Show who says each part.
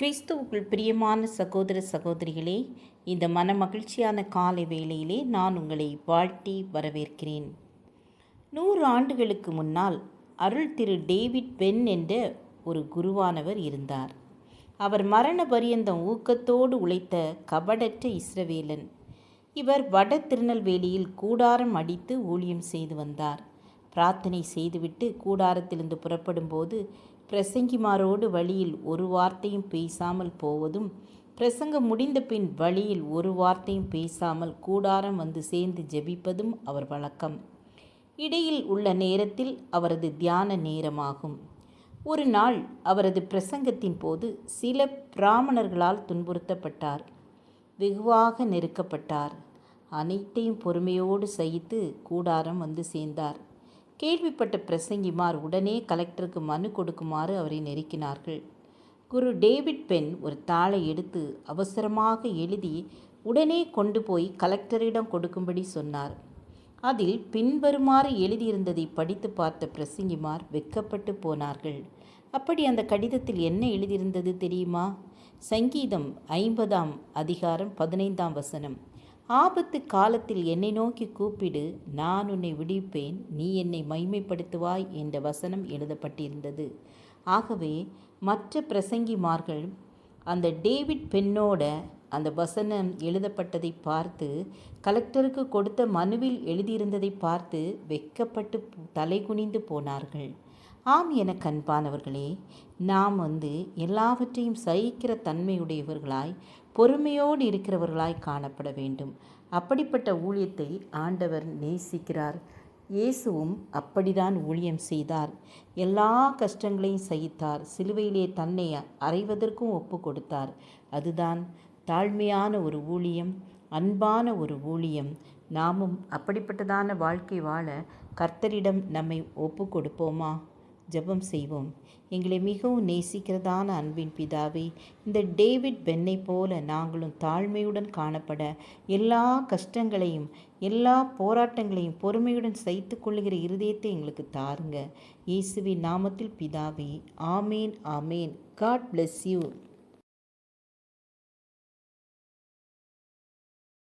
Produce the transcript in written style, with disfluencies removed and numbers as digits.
Speaker 1: கிறிஸ்துவுக்குள் பிரியமான சகோதர சகோதரிகளே, இந்த மனமகிழ்ச்சியான காலை வேளையிலே நான் உங்களை வாழ்த்தி வரவேற்கிறேன். 100 ஆண்டுகளுக்கு முன்னால் அருள் திரு டேவிட் பென் என்ற ஒரு குருவானவர் இருந்தார். அவர் மரண பரியந்தம் ஊக்கத்தோடு உழைத்த கபடற்ற இஸ்ரவேலன். இவர் வட திருநெல்வேலியில் கூடாரம் அடித்து ஊழியம் செய்து வந்தார். பிரார்த்தனை செய்துவிட்டு கூடாரத்திலிருந்து புறப்படும்போது பிரசங்கிமாரோடு வழியில் ஒரு வார்த்தையும் பேசாமல் போவதும், பிரசங்கம் முடிந்த பின் வழியில் ஒரு வார்த்தையும் பேசாமல் கூடாரம் வந்து சேர்ந்து ஜெபிப்பதும் அவர் வழக்கம். இடையில் உள்ள நேரத்தில் அவரது தியான நேரமாகும். ஒரு நாள் அவரது பிரசங்கத்தின் போது சில பிராமணர்களால் துன்புறுத்தப்பட்டார். வெகுவாக நெருக்கப்பட்டார். அனைத்தையும் பொறுமையோடு சகித்து கூடாரம் வந்து சேர்ந்தார். கேள்விப்பட்ட பிரசங்கிமார் உடனே கலெக்டருக்கு மனு கொடுக்குமாறு அவரை நெருக்கினார்கள். குரு டேவிட் பென் ஒரு தாளை எடுத்து அவசரமாக எழுதி உடனே கொண்டு போய் கலெக்டரிடம் கொடுக்கும்படி சொன்னார். அதில் பின்வருமாறு எழுதியிருந்ததை படித்து பார்த்த பிரசங்கிமார் வெட்கப்பட்டு போனார்கள். அப்படி அந்த கடிதத்தில் என்ன எழுதியிருந்தது தெரியுமா? சங்கீதம் 50ஆம் அதிகாரம் 15ஆம் வசனம். ஆபத்து காலத்தில் என்னை நோக்கி கூப்பிடு, நான் உன்னை விடுவிப்பேன், நீ என்னை மகிமைப்படுத்துவாய் என்ற வசனம் எழுதப்பட்டிருந்தது. ஆகவே மற்ற பிரசங்கிமார்கள் அந்த டேவிட் பென்னோட அந்த வசனம் எழுதப்பட்டதை பார்த்து, கலெக்டருக்கு கொடுத்த மனுவில் எழுதியிருந்ததை பார்த்து வெட்கப்பட்டு தலை குனிந்து போனார்கள். ஆம் என கண்பானவர்களே, நாம் எல்லாவற்றையும் சகிக்கிற தன்மையுடையவர்களாய் பொறுமையோடு இருக்கிறவர்களாய் காணப்பட வேண்டும். அப்படிப்பட்ட ஊழியத்தை ஆண்டவர் நேசிக்கிறார். இயேசுவும் அப்படிதான் ஊழியம் செய்தார். எல்லா கஷ்டங்களையும் சகித்தார். சிலுவையிலே தன்னை அறைவதற்கும் ஒப்பு கொடுத்தார். அதுதான் தாழ்மையான ஒரு ஊழியம், அன்பான ஒரு ஊழியம். நாமும் அப்படிப்பட்டதான வாழ்க்கை வாழ கர்த்தரிடம் நம்மை ஒப்பு கொடுப்போமா? ஜெபம் செய்வோம். எங்களை மிகவும் நேசிக்கிறதான அன்பின் பிதாவே, இந்த டேவிட் பென்னை போல நாங்களும் தாழ்மையுடன் காணப்பட, எல்லா கஷ்டங்களையும் எல்லா போராட்டங்களையும் பொறுமையுடன் சகித்து கொள்ளுகிற இருதயத்தை எங்களுக்கு தாருங்க. இயேசுவின் நாமத்தில் பிதாவே, ஆமேன் ஆமேன். God bless you.